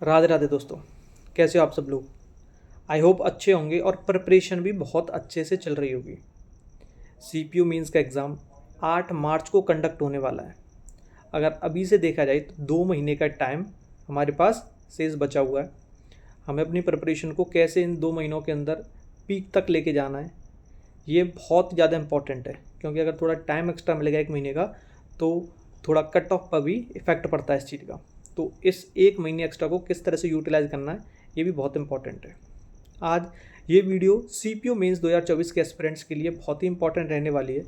राधे राधे दोस्तों, कैसे हो आप सब लोग। आई होप अच्छे होंगे और प्रिपरेशन भी बहुत अच्छे से चल रही होगी। सीपीयू मींस का एग्ज़ाम 8 मार्च को कंडक्ट होने वाला है। अगर अभी से देखा जाए तो 2 महीने का टाइम हमारे पास शेष बचा हुआ है। हमें अपनी प्रिपरेशन को कैसे इन 2 महीनों के अंदर पीक तक लेके जाना है, ये बहुत ज़्यादा इंपॉर्टेंट है। क्योंकि अगर थोड़ा टाइम एक्स्ट्रा मिलेगा 1 महीने का तो थोड़ा कट ऑफ पर भी इफ़ेक्ट पड़ता है इस चीज़ का। तो इस 1 महीने एक्स्ट्रा को किस तरह से यूटिलाइज़ करना है, ये भी बहुत इंपॉर्टेंट है। आज ये वीडियो सीपीयू मेंस 2024 के एस्पिरेंट्स के लिए बहुत ही इंपॉर्टेंट रहने वाली है।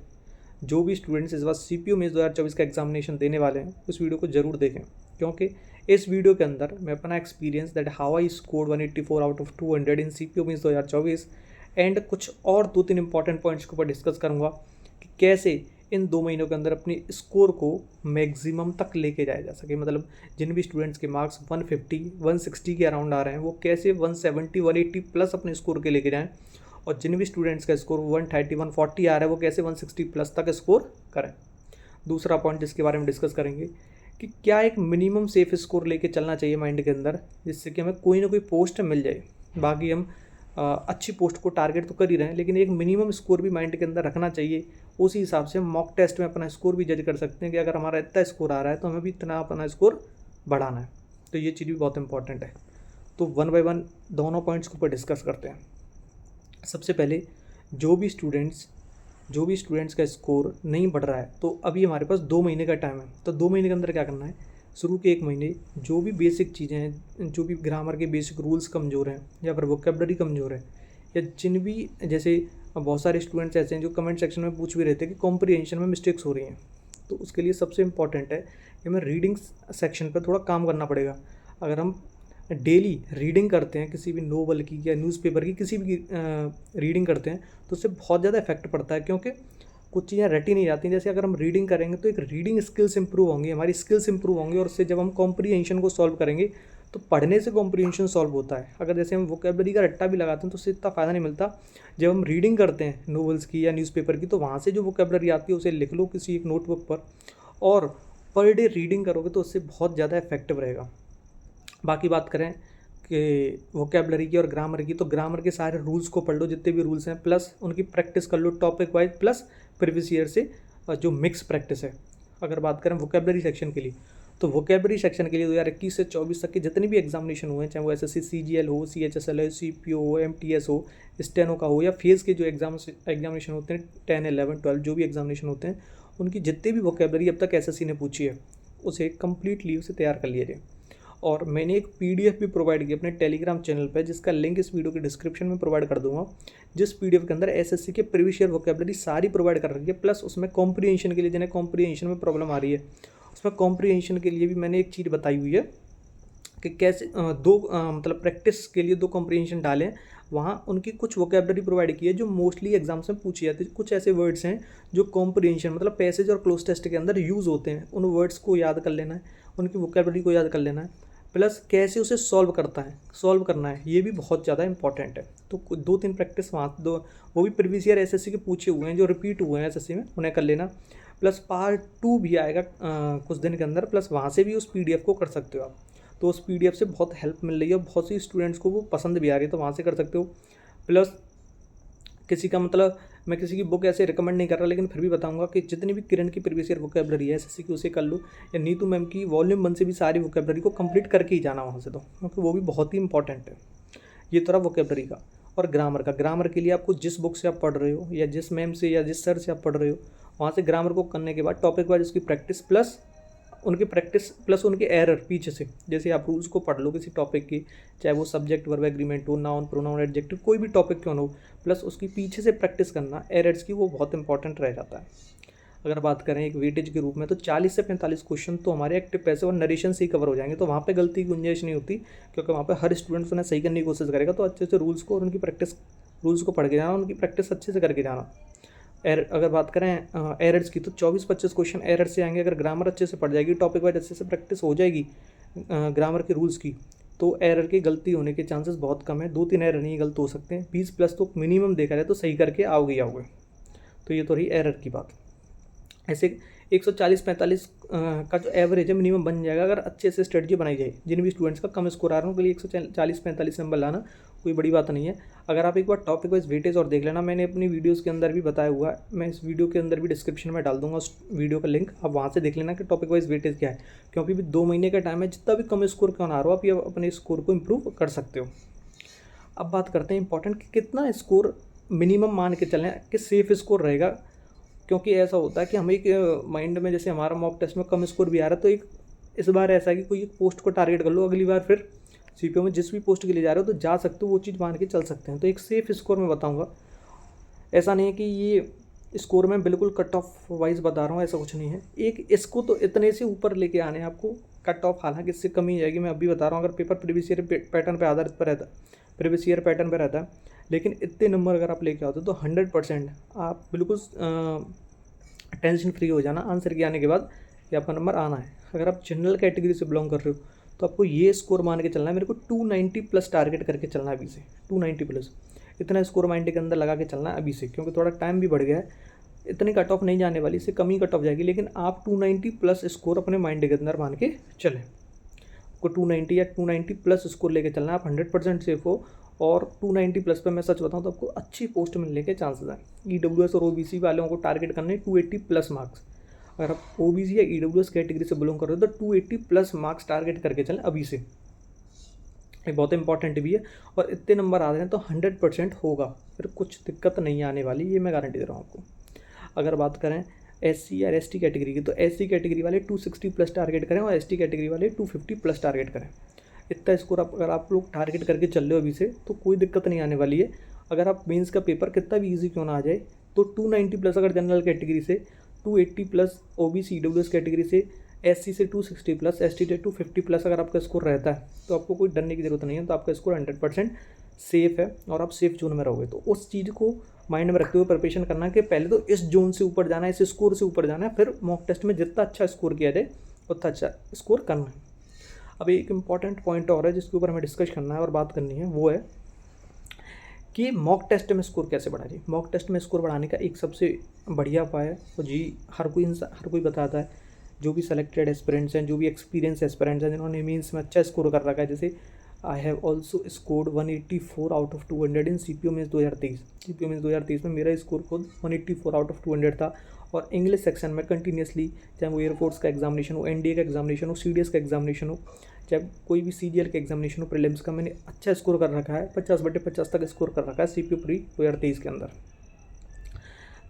जो भी स्टूडेंट्स इस बार सीपीयू मेंस 2024 का एग्जामिनेशन देने वाले हैं उस वीडियो को जरूर देखें, क्योंकि इस वीडियो के अंदर मैं अपना experience that how I scored 184 out of 200 in CPU mains 2024 and कुछ और 2-3 इंपॉर्टेंट पॉइंट्स के ऊपर डिस्कस करूँगा कि कैसे इन 2 महीनों के अंदर अपनी स्कोर को मैक्सिमम तक लेके जाया जा सके। मतलब जिन भी स्टूडेंट्स के मार्क्स 150 160 के अराउंड आ रहे हैं वो कैसे 170 180 प्लस अपने स्कोर के लेके जाएं, और जिन भी स्टूडेंट्स का स्कोर 130 140 आ रहा है वो कैसे 160 प्लस तक स्कोर करें। दूसरा पॉइंट जिसके बारे में डिस्कस करेंगे कि क्या एक मिनिमम सेफ स्कोर लेके चलना चाहिए माइंड के अंदर, जिससे कि हमें कोई ना कोई पोस्ट मिल जाए। बाकी हम अच्छी पोस्ट को टारगेट तो कर ही रहे हैं, लेकिन एक मिनिमम स्कोर भी माइंड के अंदर रखना चाहिए। उसी हिसाब से हम मॉक टेस्ट में अपना स्कोर भी जज कर सकते हैं कि अगर हमारा इतना स्कोर आ रहा है तो हमें भी इतना अपना स्कोर बढ़ाना है। तो ये चीज़ भी बहुत इंपॉर्टेंट है। तो वन बाय वन दोनों पॉइंट्स के ऊपर डिस्कस करते हैं। सबसे पहले जो भी स्टूडेंट्स का स्कोर नहीं बढ़ रहा है तो अभी हमारे पास 2 महीने का टाइम है। तो 2 महीने के अंदर क्या करना है, शुरू के 1 महीने जो भी बेसिक चीज़ें हैं, जो भी ग्रामर के बेसिक रूल्स कमज़ोर हैं या फिर वोकेबलरी कमज़ोर है, या जिन भी जैसे बहुत सारे स्टूडेंट्स ऐसे हैं जो कमेंट सेक्शन में पूछ भी रहे थे कि कॉम्प्रिहेंशन में मिस्टेक्स हो रही हैं, तो उसके लिए सबसे इम्पॉर्टेंट है कि हमें रीडिंग सेक्शन पर थोड़ा काम करना पड़ेगा। अगर हम डेली रीडिंग करते हैं किसी भी नोवेल की या न्यूज़पेपर की किसी भी रीडिंग करते हैं तो उससे बहुत ज़्यादा इफेक्ट पड़ता है, क्योंकि कुछ चीज़ें रटी नहीं जाती। जैसे अगर हम रीडिंग करेंगे तो एक रीडिंग स्किल्स इंप्रूव होंगी, हमारी स्किल्स इंप्रूव होंगी, और उससे जब हम कॉम्प्रिहेंशन को सॉल्व करेंगे तो पढ़ने से कॉम्प्रिहेंशन सॉल्व होता है। अगर जैसे हम वोकेबलरी का रट्टा भी लगाते हैं तो उससे इतना फ़ायदा नहीं मिलता। जब हम रीडिंग करते हैं नोवेल्स की या न्यूज़पेपर की तो वहाँ से जो वोकेबलरी आती है उसे लिख लो किसी एक नोटबुक पर, और पर डे रीडिंग करोगे तो उससे बहुत ज़्यादा इफेक्टिव रहेगा। बाकी बात करें कि वोकेबलरी की और ग्रामर की, तो ग्रामर के सारे रूल्स को पढ़ लो जितने भी रूल्स हैं, प्लस उनकी प्रैक्टिस कर लो topic wise, plus previous year से जो मिक्स प्रैक्टिस है। अगर बात करें वोकेबलरी सेक्शन के लिए तो वोकेबलरी सेक्शन के लिए 2021 से 24 तक के जितने भी एग्जामिनेशन हुए हैं, चाहे वो एसएससी सीजीएल हो, सीएचएसएल हो, सीपीओ हो, एमटीएस हो, स्टेनो का हो, या फेज़ के जो एग्जामिनेशन होते हैं 10 11 12 जो भी एग्जामिनेशन होते हैं, उनकी जितने भी वोकेबलरी अब तक एसएससी ने पूछी है उसे कंप्लीटली उसे तैयार कर लिया जाए। और मैंने एक पीडीएफ भी प्रोवाइड की अपने टेलीग्राम चैनल पर, जिसका लिंक इस वीडियो के डिस्क्रिप्शन में प्रोवाइड कर दूंगा, जिस पीडीएफ के अंदर एसएससी के प्रीवियस ईयर वोकेबलरी सारी प्रोवाइड कर रखी है, प्लस उसमें कॉम्प्रिहेंशन के लिए जिन्हें कॉम्प्रिहेंशन में प्रॉब्लम आ रही है उसमें कॉम्प्रिहेंशन के लिए भी मैंने एक चीज़ बताई हुई है कि कैसे मतलब प्रैक्टिस के लिए 2 कॉम्प्रिहेंशन डालें। वहाँ उनकी कुछ वोकेबलरी प्रोवाइड की है जो मोस्टली एग्जाम्स में पूछी जाती है। कुछ ऐसे वर्ड्स हैं जो कॉम्प्रिहेंशन मतलब पैसेज और क्लोज टेस्ट के अंदर यूज़ होते हैं, उन वर्ड्स को याद कर लेना है, उनकी वोकेबलरी को याद कर लेना है, प्लस कैसे उसे सॉल्व करना है, ये भी बहुत ज़्यादा इंपॉर्टेंट है। तो 2-3 प्रैक्टिस वहाँ वो भी प्रीवियस ईयर एसएससी के पूछे हुए हैं जो रिपीट हुए हैं एसएससी में, उन्हें कर लेना। प्लस पार्ट 2 भी आएगा कुछ दिन के अंदर, प्लस वहाँ से भी उस पीडीएफ को कर सकते हो आप। तो उस पीडीएफ से बहुत हेल्प मिल रही है और बहुत सी स्टूडेंट्स को वो पसंद भी आ रही है, तो वहाँ से कर सकते हो। प्लस किसी का मतलब मैं किसी की बुक ऐसे रिकमेंड नहीं कर रहा, लेकिन फिर भी बताऊंगा कि जितनी भी किरण की प्रीवियस ईयर वोकेबलरी है एसएससी की उसे कर लो, या नीतू मैम की वॉल्यूम 1 से भी सारी वोकेबलरी को कंप्लीट करके ही जाना वहाँ से, तो क्योंकि वो भी बहुत ही इंपॉर्टेंट है। ये तो रहा वोकेबलरी का। और ग्रामर के लिए आपको जिस बुक से आप पढ़ रहे हो या जिस मैम से या जिस सर से आप पढ़ रहे हो वहाँ से ग्रामर को करने के बाद टॉपिक वाइज उसकी प्रैक्टिस प्लस उनके एरर पीछे से, जैसे आप रूल्स को पढ़ लो किसी टॉपिक की, चाहे वो सब्जेक्ट वर्ब एग्रीमेंट हो, नाउन प्रोनाउन एडजेक्टिव, कोई भी टॉपिक क्यों ना हो, प्लस उसकी पीछे से प्रैक्टिस करना एरर्स की, वो बहुत इंपॉर्टेंट रह जाता है। अगर बात करें एक वेटेज के रूप में तो 40 से 45 क्वेश्चन तो हमारे एक्टिव पैसिव और नरेशन से ही कवर हो जाएंगे, तो वहाँ पे गलती की गुंजाइश नहीं होती, क्योंकि वहाँ पे हर स्टूडेंट उन्हें सही करने की कोशिश करेगा। तो अच्छे से रूल्स को और उनकी प्रैक्टिस रूल्स को पढ़ के जाना, उनकी प्रैक्टिस अच्छे से करके जाना। अगर बात करें एरर्स की तो 24-25 क्वेश्चन एरर से आएंगे। अगर ग्रामर अच्छे से पढ़ जाएगी, टॉपिक वाइज अच्छे से प्रैक्टिस हो जाएगी ग्रामर के रूल्स की, तो एरर की गलती होने के चांसेस बहुत कम है। 2-3 एरर नहीं गलत हो सकते हैं, 20 प्लस तो मिनिमम देखा जाए तो सही करके आओगे। तो ये तो रही एरर की बात। ऐसे 140-45 का जो एवरेज है मिनिमम बन जाएगा अगर अच्छे से स्ट्रेटजी बनाई जाए। जिन भी स्टूडेंट्स का कम स्कोर आ रहा है उनके लिए 140-45 नंबर लाना कोई बड़ी बात नहीं है। अगर आप एक बार टॉपिक वाइज वेटेज और देख लेना, मैंने अपनी वीडियोस के अंदर भी बताया हुआ है, मैं इस वीडियो के अंदर भी डिस्क्रिप्शन में डाल दूंगा उस वीडियो का लिंक, आप वहाँ से देख लेना कि टॉपिक वाइज वेटेज क्या है, क्योंकि भी 2 महीने का टाइम है, जितना भी कम स्कोर क्यों ना आ रहा हो आप ये अपने स्कोर को इम्प्रूव कर सकते हो। अब बात करते हैं इंपॉर्टेंट कि कितना स्कोर मिनिमम मान के चलें कि सेफ स्कोर रहेगा, क्योंकि ऐसा होता है कि हम एक माइंड में जैसे हमारा मॉक टेस्ट में कम स्कोर भी आ रहा है तो एक इस बार ऐसा है कि कोई एक पोस्ट को टारगेट कर लो, अगली बार फिर सीपीओ में जिस भी पोस्ट के लिए जा रहे हो तो जा सकते हो, वो चीज़ मान के चल सकते हैं। तो एक सेफ स्कोर मैं बताऊंगा, ऐसा नहीं है कि ये स्कोर मैं बिल्कुल कट ऑफ वाइज बता रहा हूँ, ऐसा कुछ नहीं है। एक इसको तो इतने से ऊपर लेके आने हैं आपको, कट ऑफ हालांकि इससे कम ही जाएगी, मैं अभी बता रहा हूँ। अगर पेपर प्रीवियस ईयर पैटर्न पर आधारित पर रहता है, प्रीवियस ईयर पैटर्न पर रहता है, लेकिन इतने नंबर अगर आप लेके आते हो तो 100% आप बिल्कुल टेंशन फ्री हो जाना आंसर के आने के बाद कि आपका नंबर आना है। अगर आप जनरल कैटेगरी से बिलोंग कर रहे हो तो आपको ये स्कोर मान के चलना है, मेरे को 290 प्लस टारगेट करके चलना है अभी से, 290 प्लस इतना स्कोर माइंड के अंदर लगा के चलना है अभी से, क्योंकि थोड़ा टाइम भी बढ़ गया है, इतनी कट ऑफ नहीं जाने वाली, इससे कम ही कट ऑफ जाएगी, लेकिन आप 290 प्लस स्कोर अपने माइंड के अंदर मान के चलें। आपको 290 या 290 प्लस स्कोर लेके चलना है, आप 100% सेफ हो। और 290 प्लस पे मैं सच बताऊँ तो आपको अच्छी पोस्ट मिलने के चांसेस हैं। ईडब्ल्यूएस और ओबीसी वालों को टारगेट करने 280 प्लस मार्क्स। अगर आप ओबीसी या ईडब्ल्यूएस कैटेगरी से बिलोंग कर रहे हो तो 280 प्लस मार्क्स टारगेट करके चलें अभी से, ये बहुत इंपॉर्टेंट भी है। और इतने नंबर आ रहे हैं तो 100% होगा, फिर कुछ दिक्कत नहीं आने वाली, ये मैं गारंटी दे रहा हूँ आपको। अगर बात करें एससी या एसटी कैटेगरी की, तो एससी कैटेगरी वाले 260 प्लस टारगेट करें और एसटी कैटेगरी वाले 250 प्लस टारगेट करें। इतना स्कोर अगर आप लोग टारगेट करके चल रहे हो अभी से तो कोई दिक्कत नहीं आने वाली है। अगर आप मेंस का पेपर कितना भी इजी क्यों ना आ जाए तो 290 प्लस अगर जनरल कैटेगरी से, 280 प्लस ओबीसी ईडब्ल्यूएस कैटेगरी से, एससी से 260 प्लस, एसटी से 250 प्लस अगर आपका स्कोर रहता है तो आपको कोई डरने की ज़रूरत नहीं है, तो आपका स्कोर 100% सेफ है और आप सेफ जोन में रहोगे। तो उस चीज़ को माइंड में रखते हुए प्रिपरेशन करना कि पहले तो इस जोन से ऊपर जाना है, इस स्कोर से ऊपर जाना है, फिर मॉक टेस्ट में जितना अच्छा स्कोर किया जाए उतना अच्छा स्कोर करना है। अब एक इम्पॉर्टेंट पॉइंट और है जिसके ऊपर हमें डिस्कस करना है और बात करनी है, वो है कि मॉक टेस्ट में स्कोर कैसे बढ़ा जाए। मॉक टेस्ट में स्कोर बढ़ाने का एक सबसे बढ़िया उपाय है, और जी हर कोई बताता है, जो भी सेलेक्टेड एस्पिरेंट्स हैं, जो भी एक्सपीरियंस एस्पिरेंट्स हैं, जिन्होंने मीन्स में अच्छा स्कोर कर रखा है, जैसे I have also scored 184 out of 200 in CPO means 2023। CPO means 2023 में मेरा स्कोर खुद 184 आउट ऑफ 200 था। और इंग्लिश सेक्शन में कंटिन्यूसली, चाहे वो एयरफोर्स का एग्जामिनेशन हो, एनडीए का एग्जामिनेशन हो, सीडीएस का एग्जामिनेशन हो, चाहे कोई भी सीजीएल का एग्जामिनेशन हो, प्रीलिम्स का, मैंने अच्छा स्कोर कर रखा है, 50/50 तक स्कोर कर रखा है सीपीओ प्री 2023 के अंदर।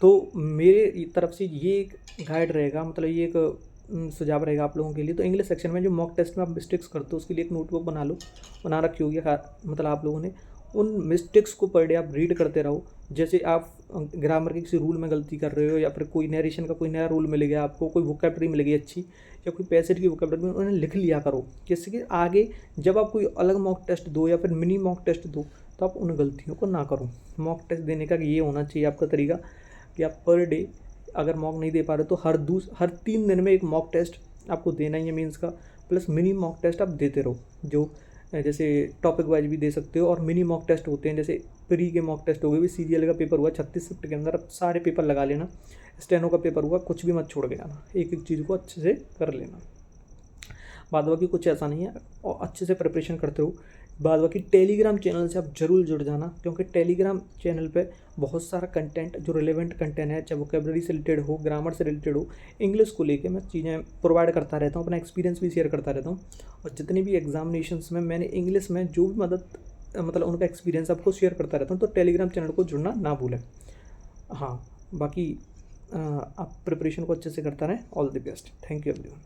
तो मेरे तरफ से ये एक गाइड रहेगा, मतलब ये एक सुझाव रहेगा आप लोगों के लिए। तो इंग्लिश सेक्शन में जो मॉक टेस्ट में आप मिस्टेक्स करते हो उसके लिए एक नोटबुक बना रखी होगी, मतलब आप लोगों ने उन मिस्टेक्स को पर डे आप रीड करते रहो। जैसे आप ग्रामर के किसी रूल में गलती कर रहे हो, या फिर कोई नरेशन का कोई नया रूल मिल गया आपको, कोई वोकैबलरी मिल गई अच्छी, या कोई पैसेज की वोकैबलरी, उन्हें लिख लिया करो, जिससे कि आगे जब आप कोई अलग मॉक टेस्ट दो या फिर मिनी मॉक टेस्ट दो तो आप उन गलतियों को ना करो। मॉक टेस्ट देने का ये होना चाहिए आपका तरीका कि आप पर डे अगर मॉक नहीं दे पा रहे तो हर 3 दिन में एक मॉक टेस्ट आपको देना ही है मीन्स का, प्लस मिनी मॉक टेस्ट आप देते रहो, जो जैसे टॉपिक वाइज भी दे सकते हो। और मिनी मॉक टेस्ट होते हैं, जैसे प्री के मॉक टेस्ट हो गए, भी सीजीएल का पेपर हुआ 36 शिफ्ट के अंदर, अब सारे पेपर लगा लेना। स्टेनो का पेपर हुआ, कुछ भी मत छोड़ के जाना, एक एक चीज़ को अच्छे से कर लेना। बाद बाकी कुछ ऐसा नहीं है, और अच्छे से प्रिपरेशन करते हो। बाद बाकी टेलीग्राम चैनल से आप जरूर जुड़ जाना, क्योंकि टेलीग्राम चैनल पे बहुत सारा कंटेंट जो रिलेवेंट कंटेंट है, चाहे वोकैबलरी से रिलेटेड हो, ग्रामर से रिलेटेड हो, इंग्लिश को लेके मैं चीज़ें प्रोवाइड करता रहता हूँ, अपना एक्सपीरियंस भी शेयर करता रहता हूँ। और जितनी भी एग्जामिनेशंस में मैंने इंग्लिश में जो भी मतलब उनका एक्सपीरियंस आपको शेयर करता रहता हूँ, तो टेलीग्राम चैनल को जुड़ना ना भूलें। हाँ, बाकी आप प्रिपरेशन को अच्छे से करता रहें। All the best, thank you everyone.